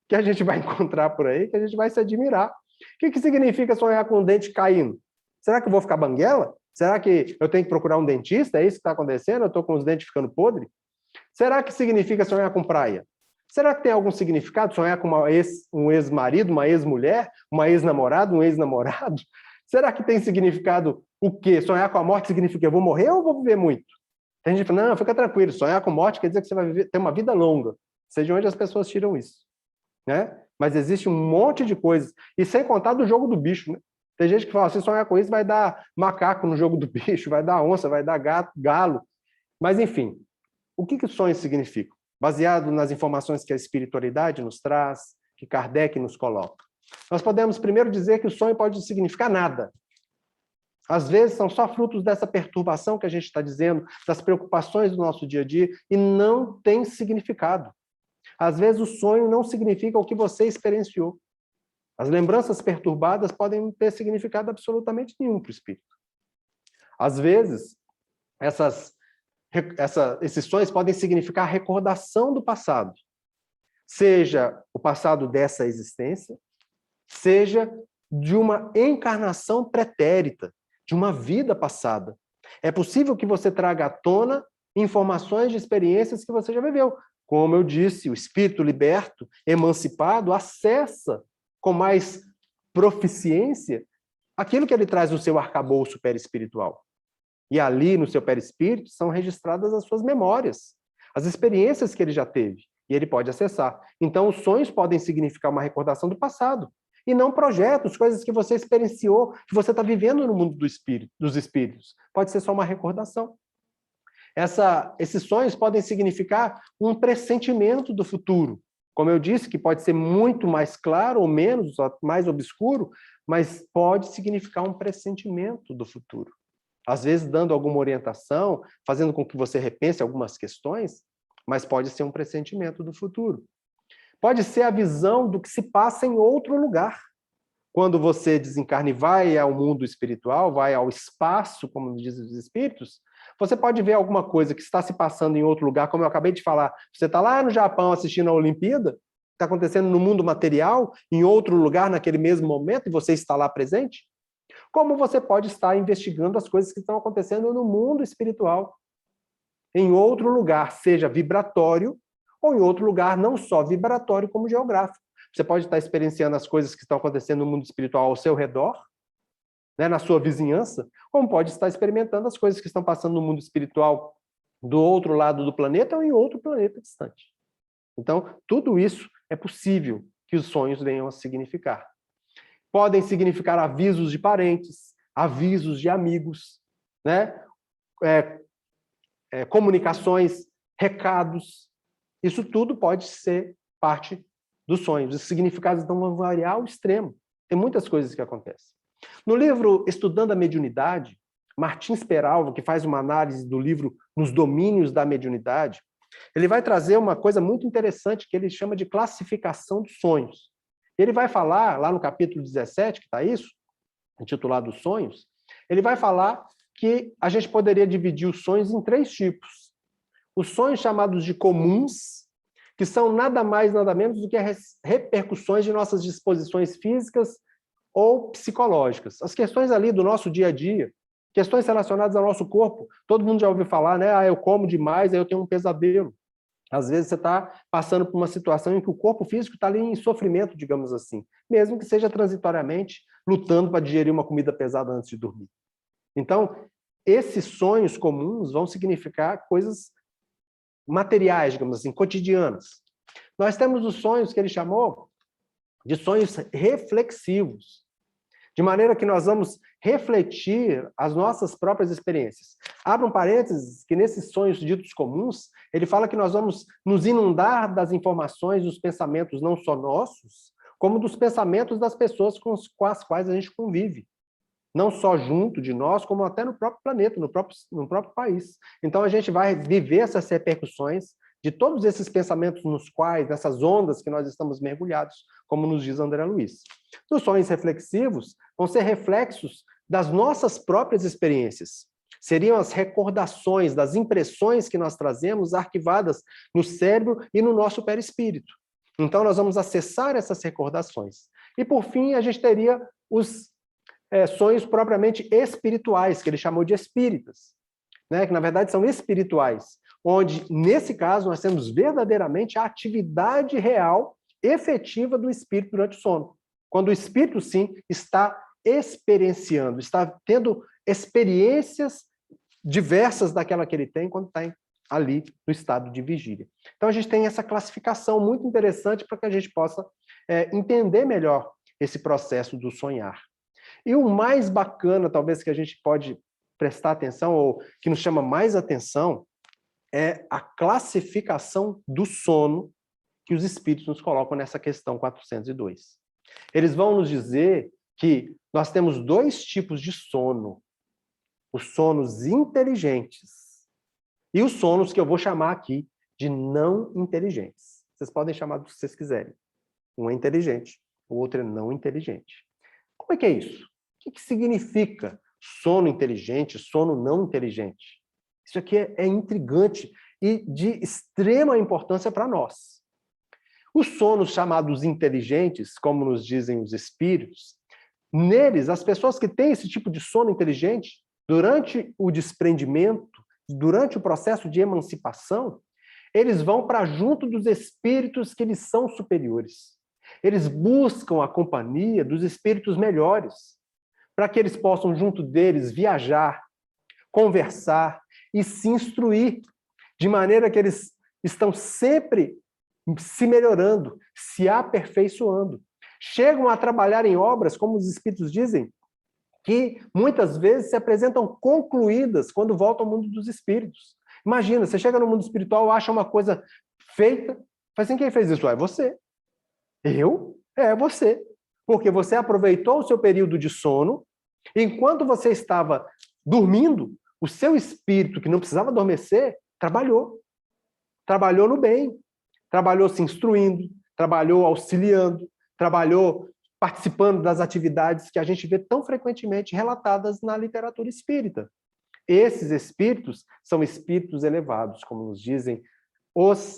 que a gente vai encontrar por aí, que a gente vai se admirar. O que significa sonhar com o dente caindo? Será que eu vou ficar banguela? Será que eu tenho que procurar um dentista? É isso que está acontecendo? Eu estou com os dentes ficando podres? Será que significa sonhar com praia? Será que tem algum significado sonhar com um ex-marido, uma ex-mulher, uma ex-namorada, um ex-namorado? Será que tem significado o quê? Sonhar com a morte significa que eu vou morrer ou vou viver muito? Tem gente que fala, não, fica tranquilo, sonhar com morte quer dizer que você vai ter uma vida longa. Seja onde as pessoas tiram isso. Né? Mas existe um monte de coisas. E sem contar do jogo do bicho. Né? Tem gente que fala, se sonhar com isso vai dar macaco no jogo do bicho, vai dar onça, vai dar gato, galo. Mas, enfim, o que sonhos significam? Baseado nas informações que a espiritualidade nos traz, que Kardec nos coloca. Nós podemos primeiro dizer que o sonho pode significar nada. Às vezes são só frutos dessa perturbação que a gente está dizendo, das preocupações do nosso dia a dia, e não tem significado. Às vezes o sonho não significa o que você experienciou. As lembranças perturbadas podem não ter significado absolutamente nenhum para o espírito. Às vezes, esses sonhos podem significar a recordação do passado. Seja o passado dessa existência, seja de uma encarnação pretérita, de uma vida passada. É possível que você traga à tona informações de experiências que você já viveu. Como eu disse, o espírito liberto, emancipado, acessa com mais proficiência aquilo que ele traz no seu arcabouço perispiritual. E ali, no seu perispírito, são registradas as suas memórias, as experiências que ele já teve, e ele pode acessar. Então, os sonhos podem significar uma recordação do passado, e não projetos, coisas que você experienciou, que você está vivendo no mundo dos espíritos. Pode ser só uma recordação. Esses sonhos podem significar um pressentimento do futuro. Como eu disse, que pode ser muito mais claro ou menos, mais obscuro, mas pode significar um pressentimento do futuro. Às vezes dando alguma orientação, fazendo com que você repense algumas questões, mas pode ser um pressentimento do futuro. Pode ser a visão do que se passa em outro lugar. Quando você desencarna e vai ao mundo espiritual, vai ao espaço, como dizem os espíritos, você pode ver alguma coisa que está se passando em outro lugar, como eu acabei de falar. Você está lá no Japão assistindo a Olimpíada, está acontecendo no mundo material, em outro lugar, naquele mesmo momento, e você está lá presente. Como você pode estar investigando as coisas que estão acontecendo no mundo espiritual, em outro lugar, seja vibratório, ou em outro lugar, não só vibratório, como geográfico. Você pode estar experienciando as coisas que estão acontecendo no mundo espiritual ao seu redor, né, na sua vizinhança, como pode estar experimentando as coisas que estão passando no mundo espiritual do outro lado do planeta ou em outro planeta distante. Então, tudo isso é possível que os sonhos venham a significar. Podem significar avisos de parentes, avisos de amigos, né? Comunicações, recados. Isso tudo pode ser parte dos sonhos. Os significados vão variar ao extremo. Tem muitas coisas que acontecem. No livro Estudando a Mediunidade, Martins Peralva, que faz uma análise do livro Nos Domínios da Mediunidade, ele vai trazer uma coisa muito interessante que ele chama de classificação dos sonhos. Ele vai falar, lá no capítulo 17, que está isso, intitulado Sonhos, ele vai falar que a gente poderia dividir os sonhos em 3 tipos. Os sonhos chamados de comuns, que são nada mais, nada menos do que as repercussões de nossas disposições físicas ou psicológicas. As questões ali do nosso dia a dia, questões relacionadas ao nosso corpo. Todo mundo já ouviu falar, né? Ah, eu como demais, aí eu tenho um pesadelo. Às vezes você está passando por uma situação em que o corpo físico está ali em sofrimento, digamos assim, mesmo que seja transitoriamente, lutando para digerir uma comida pesada antes de dormir. Então, esses sonhos comuns vão significar coisas materiais, digamos assim, cotidianas. Nós temos os sonhos que ele chamou de sonhos reflexivos, de maneira que nós vamos refletir as nossas próprias experiências. Abra um parênteses, que nesses sonhos ditos comuns, ele fala que nós vamos nos inundar das informações, dos pensamentos não só nossos, como dos pensamentos das pessoas com as quais a gente convive. Não só junto de nós, como até no próprio planeta, no próprio país. Então a gente vai viver essas repercussões de todos esses pensamentos nos quais, nessas ondas que nós estamos mergulhados, como nos diz André Luiz. Os sonhos reflexivos vão ser reflexos das nossas próprias experiências. Seriam as recordações das impressões que nós trazemos arquivadas no cérebro e no nosso perispírito. Então nós vamos acessar essas recordações. E por fim, a gente teria os sonhos propriamente espirituais, que ele chamou de espíritas, né? Que na verdade são espirituais, onde, nesse caso, nós temos verdadeiramente a atividade real, efetiva do espírito durante o sono. Quando o espírito, sim, está experienciando, está tendo experiências diversas daquela que ele tem quando está ali no estado de vigília. Então, a gente tem essa classificação muito interessante para que a gente possa entender melhor esse processo do sonhar. E o mais bacana, talvez, que a gente pode prestar atenção, ou que nos chama mais atenção, é a classificação do sono que os espíritos nos colocam nessa questão 402. Eles vão nos dizer que nós temos dois tipos de sono. Os sonos inteligentes e os sonos que eu vou chamar aqui de não inteligentes. Vocês podem chamar do que vocês quiserem. Um é inteligente, o outro é não inteligente. Como é que é isso? O que significa sono inteligente, sono não inteligente? Isso aqui é intrigante e de extrema importância para nós. Os sonos chamados inteligentes, como nos dizem os espíritos, neles, as pessoas que têm esse tipo de sono inteligente, durante o desprendimento, durante o processo de emancipação, eles vão para junto dos espíritos que lhes são superiores. Eles buscam a companhia dos espíritos melhores, para que eles possam, junto deles, viajar, conversar e se instruir, de maneira que eles estão sempre se melhorando, se aperfeiçoando. Chegam a trabalhar em obras, como os espíritos dizem, que muitas vezes se apresentam concluídas quando voltam ao mundo dos espíritos. Imagina, você chega no mundo espiritual, acha uma coisa feita, fala assim, quem fez isso? É você. Eu? É você. Porque você aproveitou o seu período de sono, e enquanto você estava dormindo, o seu espírito, que não precisava adormecer, trabalhou. Trabalhou no bem, trabalhou se instruindo, trabalhou auxiliando, trabalhou participando das atividades que a gente vê tão frequentemente relatadas na literatura espírita. Esses espíritos são espíritos elevados, como nos dizem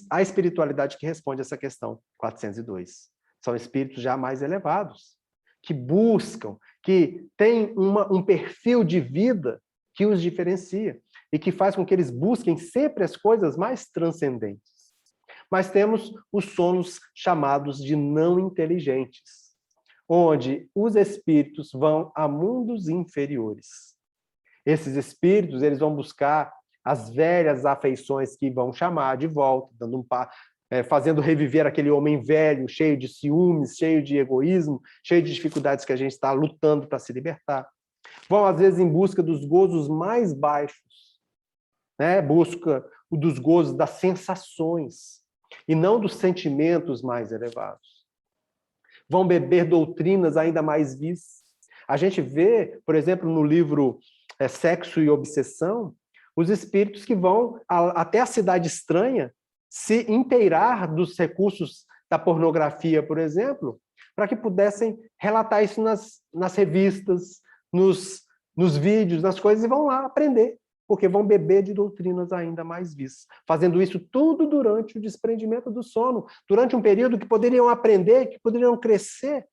a espiritualidade que responde a essa questão 402. São espíritos já mais elevados, que buscam, que têm um perfil de vida que os diferencia e que faz com que eles busquem sempre as coisas mais transcendentes. Mas temos os sonos chamados de não inteligentes, onde os espíritos vão a mundos inferiores. Esses espíritos, eles vão buscar as velhas afeições que vão chamar de volta, fazendo reviver aquele homem velho, cheio de ciúmes, cheio de egoísmo, cheio de dificuldades que a gente está lutando para se libertar. Vão, às vezes, em busca dos gozos mais baixos, né? Busca dos gozos das sensações, e não dos sentimentos mais elevados. Vão beber doutrinas ainda mais vis. A gente vê, por exemplo, no livro Sexo e Obsessão, os espíritos que vão até a cidade estranha se inteirar dos recursos da pornografia, por exemplo, para que pudessem relatar isso nas revistas, nos vídeos, nas coisas, e vão lá aprender, porque vão beber de doutrinas ainda mais vis. Fazendo isso tudo durante o desprendimento do sono, durante um período que poderiam aprender, que poderiam crescer,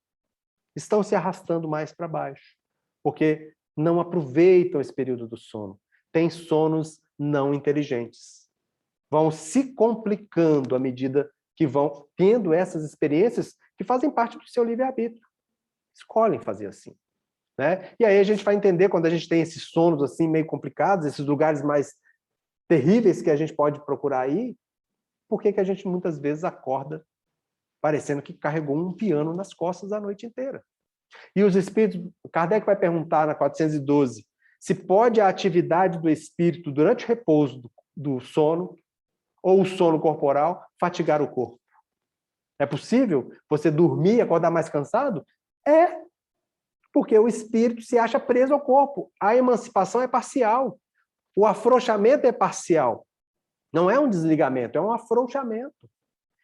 estão se arrastando mais para baixo, porque não aproveitam esse período do sono. Tem sonos não inteligentes. vão se complicando à medida que vão tendo essas experiências que fazem parte do seu livre-arbítrio. Escolhem fazer assim, né? E aí a gente vai entender, quando a gente tem esses sonos assim meio complicados, esses lugares mais terríveis que a gente pode procurar aí, por que a gente muitas vezes acorda parecendo que carregou um piano nas costas a noite inteira. E os espíritos, Kardec vai perguntar na 412, se pode a atividade do espírito durante o repouso do sono, ou o sono corporal, fatigar o corpo. É possível você dormir e acordar mais cansado? É, porque o espírito se acha preso ao corpo. A emancipação é parcial. O afrouxamento é parcial. Não é um desligamento, é um afrouxamento.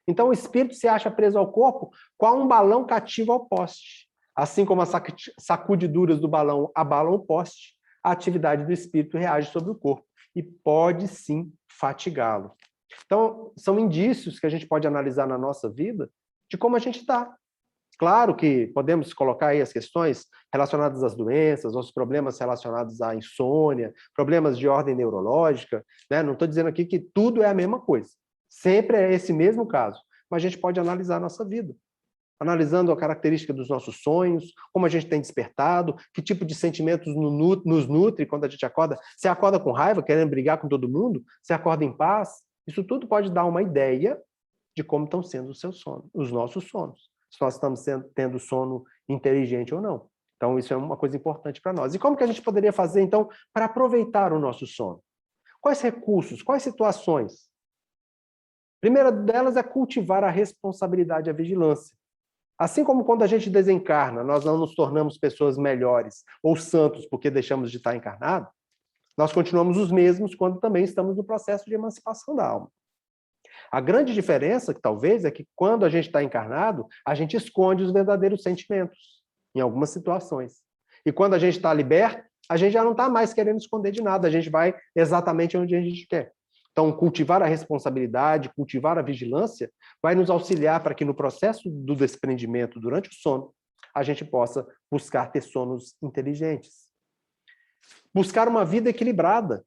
Então o espírito se acha preso ao corpo qual um balão cativo ao poste. Assim como as sacudiduras do balão abalam o poste, a atividade do espírito reage sobre o corpo e pode sim fatigá-lo. Então, são indícios que a gente pode analisar na nossa vida de como a gente está. Claro que podemos colocar aí as questões relacionadas às doenças, aos problemas relacionados à insônia, problemas de ordem neurológica, né? Não estou dizendo aqui que tudo é a mesma coisa. Sempre é esse mesmo caso. Mas a gente pode analisar a nossa vida, analisando a característica dos nossos sonhos, como a gente tem despertado, que tipo de sentimentos nos nutre quando a gente acorda. Você acorda com raiva, querendo brigar com todo mundo? Você acorda em paz? Isso tudo pode dar uma ideia de como estão sendo os seus sonos, os nossos sonos. Se nós estamos tendo sono inteligente ou não. Então, isso é uma coisa importante para nós. E como que a gente poderia fazer, então, para aproveitar o nosso sono? Quais recursos, quais situações? A primeira delas é cultivar a responsabilidade e a vigilância. Assim como quando a gente desencarna, nós não nos tornamos pessoas melhores ou santos porque deixamos de estar encarnado, nós continuamos os mesmos quando também estamos no processo de emancipação da alma. A grande diferença, talvez, é que quando a gente está encarnado, a gente esconde os verdadeiros sentimentos, em algumas situações. E quando a gente está liberto, a gente já não está mais querendo esconder de nada, a gente vai exatamente onde a gente quer. Então, cultivar a responsabilidade, cultivar a vigilância, vai nos auxiliar para que no processo do desprendimento, durante o sono, a gente possa buscar ter sonos inteligentes. Buscar uma vida equilibrada.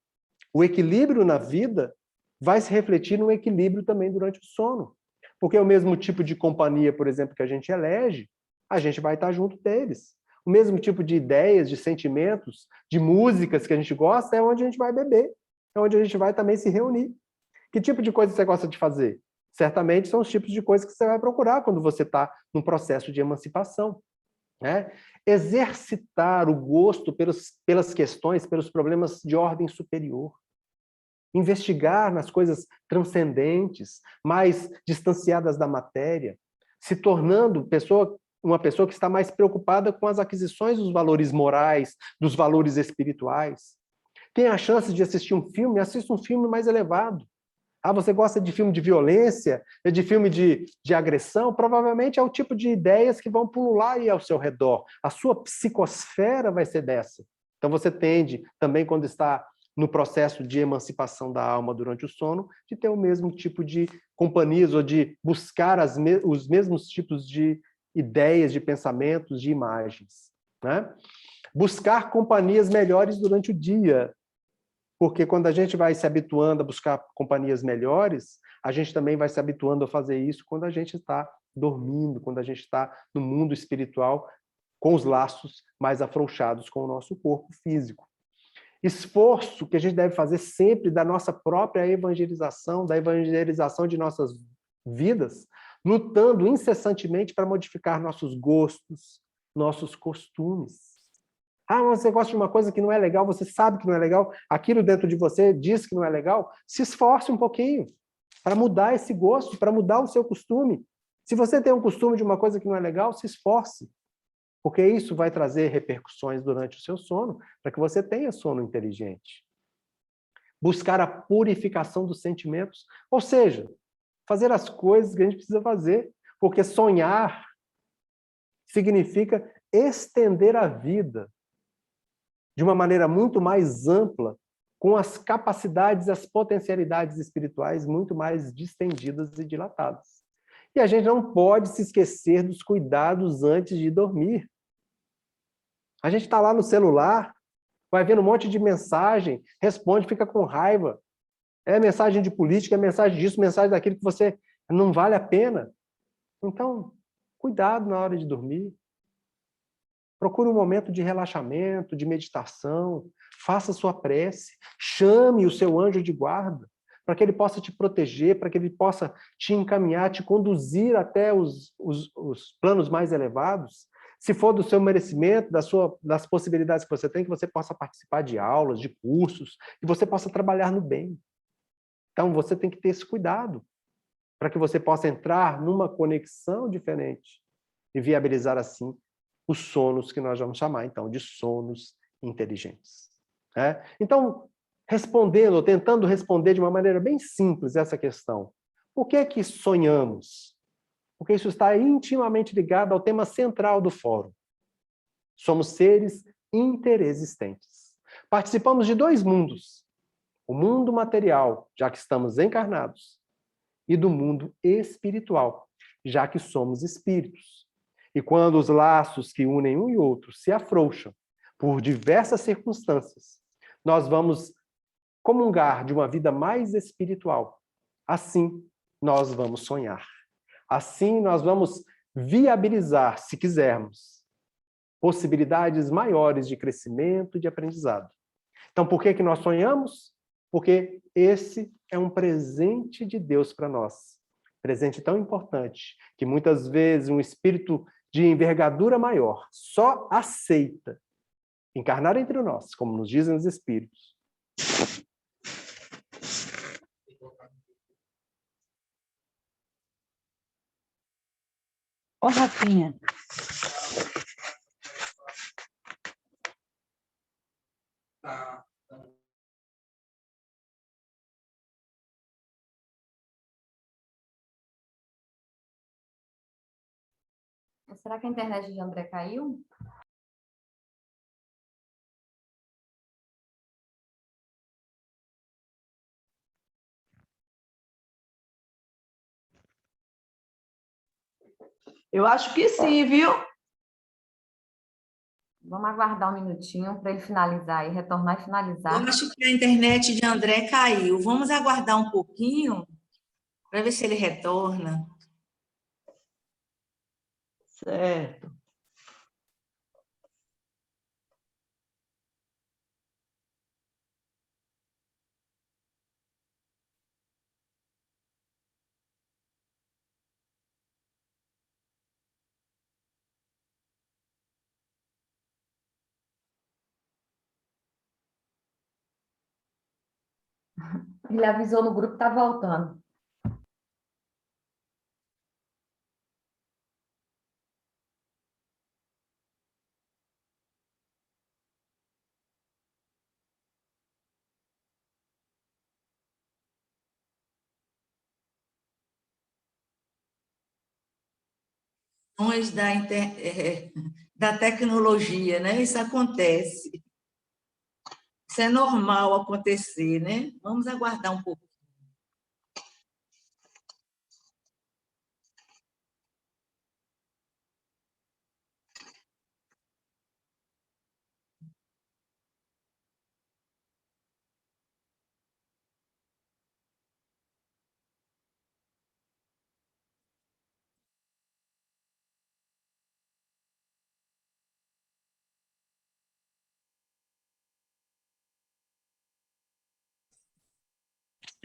O equilíbrio na vida vai se refletir no equilíbrio também durante o sono. Porque o mesmo tipo de companhia, por exemplo, que a gente elege, a gente vai estar junto deles. O mesmo tipo de ideias, de sentimentos, de músicas que a gente gosta, é onde a gente vai beber. É onde a gente vai também se reunir. Que tipo de coisa você gosta de fazer? Certamente são os tipos de coisas que você vai procurar quando você está num processo de emancipação. Né? Exercitar o gosto pelas questões, pelos problemas de ordem superior. Investigar nas coisas transcendentes, mais distanciadas da matéria, se tornando uma pessoa que está mais preocupada com as aquisições dos valores morais, dos valores espirituais. Tem a chance de assistir um filme, assista um filme mais elevado. Ah, você gosta de filme de violência, de filme de agressão? Provavelmente é o tipo de ideias que vão pulular aí ao seu redor. A sua psicosfera vai ser dessa. Então você tende, também quando está no processo de emancipação da alma durante o sono, de ter o mesmo tipo de companhias ou de buscar os mesmos tipos de ideias, de pensamentos, de imagens. Né? Buscar companhias melhores durante o dia, porque quando a gente vai se habituando a buscar companhias melhores, a gente também vai se habituando a fazer isso quando a gente está dormindo, quando a gente está no mundo espiritual, com os laços mais afrouxados com o nosso corpo físico. Esforço que a gente deve fazer sempre da nossa própria evangelização, da evangelização de nossas vidas, lutando incessantemente para modificar nossos gostos, nossos costumes. Ah, mas você gosta de uma coisa que não é legal, você sabe que não é legal, aquilo dentro de você diz que não é legal, se esforce um pouquinho para mudar esse gosto, para mudar o seu costume. Se você tem um costume de uma coisa que não é legal, se esforce, porque isso vai trazer repercussões durante o seu sono, para que você tenha sono inteligente. Buscar a purificação dos sentimentos, ou seja, fazer as coisas que a gente precisa fazer, porque sonhar significa estender a vida de uma maneira muito mais ampla, com as capacidades, as potencialidades espirituais muito mais distendidas e dilatadas. E a gente não pode se esquecer dos cuidados antes de dormir. A gente está lá no celular, vai vendo um monte de mensagem, responde, fica com raiva. É mensagem de política, é mensagem disso, mensagem daquilo que você não vale a pena. Então, cuidado na hora de dormir. Procure um momento de relaxamento, de meditação, faça sua prece, chame o seu anjo de guarda, para que ele possa te proteger, para que ele possa te encaminhar, te conduzir até os planos mais elevados. Se for do seu merecimento, das possibilidades que você tem, que você possa participar de aulas, de cursos, que você possa trabalhar no bem. Então, você tem que ter esse cuidado, para que você possa entrar numa conexão diferente e viabilizar, assim, os sonos que nós vamos chamar, então, de sonos inteligentes. Então, respondendo, ou tentando responder de uma maneira bem simples essa questão, por que que sonhamos? Porque isso está intimamente ligado ao tema central do fórum. Somos seres interexistentes. Participamos de dois mundos. O mundo material, já que estamos encarnados, e do mundo espiritual, já que somos espíritos. E quando os laços que unem um e outro se afrouxam por diversas circunstâncias, nós vamos comungar de uma vida mais espiritual. Assim, nós vamos sonhar. Assim, nós vamos viabilizar, se quisermos, possibilidades maiores de crescimento e de aprendizado. Então, por que que nós sonhamos? Porque esse é um presente de Deus para nós. Presente tão importante, que muitas vezes um espírito de envergadura maior só aceita encarnar entre nós, como nos dizem os espíritos. Ô, Rafinha. Será que a internet de André caiu? Eu acho que sim, viu? Vamos aguardar um minutinho para ele finalizar e retornar e finalizar. Eu acho que a internet de André caiu. Vamos aguardar um pouquinho para ver se ele retorna. Certo. Ele avisou no grupo que está voltando. Da tecnologia, né? Isso acontece. Isso é normal acontecer, né? Vamos aguardar um pouco.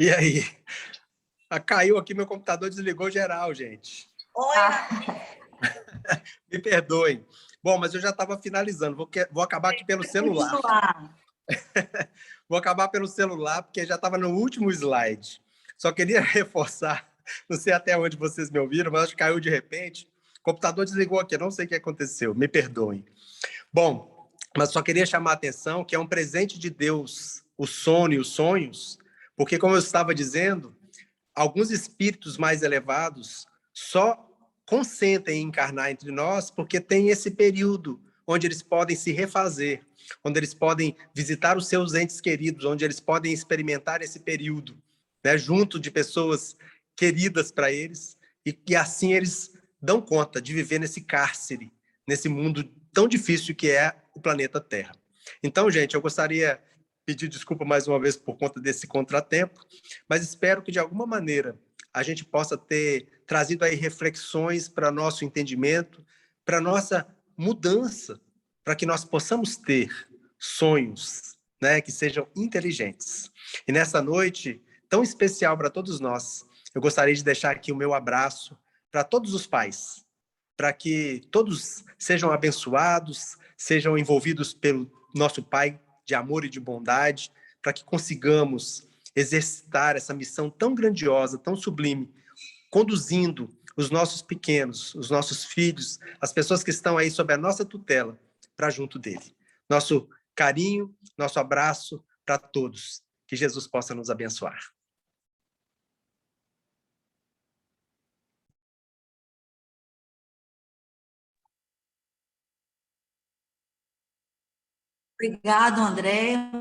E aí? Caiu aqui, meu computador desligou geral, gente. Oi, Me perdoem. Bom, mas eu já estava finalizando. Vou acabar aqui pelo celular. Vou acabar pelo celular, porque já estava no último slide. Só queria reforçar, não sei até onde vocês me ouviram, mas acho que caiu de repente. O computador desligou aqui, não sei o que aconteceu, me perdoem. Bom, mas só queria chamar a atenção que é um presente de Deus, o sono e os sonhos, porque, como eu estava dizendo, alguns espíritos mais elevados só consentem em encarnar entre nós porque tem esse período onde eles podem se refazer, onde eles podem visitar os seus entes queridos, onde eles podem experimentar esse período, né, junto de pessoas queridas para eles, e assim eles dão conta de viver nesse cárcere, nesse mundo tão difícil que é o planeta Terra. Então, gente, eu gostaria pedir desculpa mais uma vez por conta desse contratempo, mas espero que, de alguma maneira, a gente possa ter trazido aí reflexões para nosso entendimento, para nossa mudança, para que nós possamos ter sonhos, né, que sejam inteligentes. E nessa noite tão especial para todos nós, eu gostaria de deixar aqui o meu abraço para todos os pais, para que todos sejam abençoados, sejam envolvidos pelo nosso Pai de amor e de bondade, para que consigamos exercitar essa missão tão grandiosa, tão sublime, conduzindo os nossos pequenos, os nossos filhos, as pessoas que estão aí sob a nossa tutela, para junto dele. Nosso carinho, nosso abraço para todos. Que Jesus possa nos abençoar. Obrigado, André.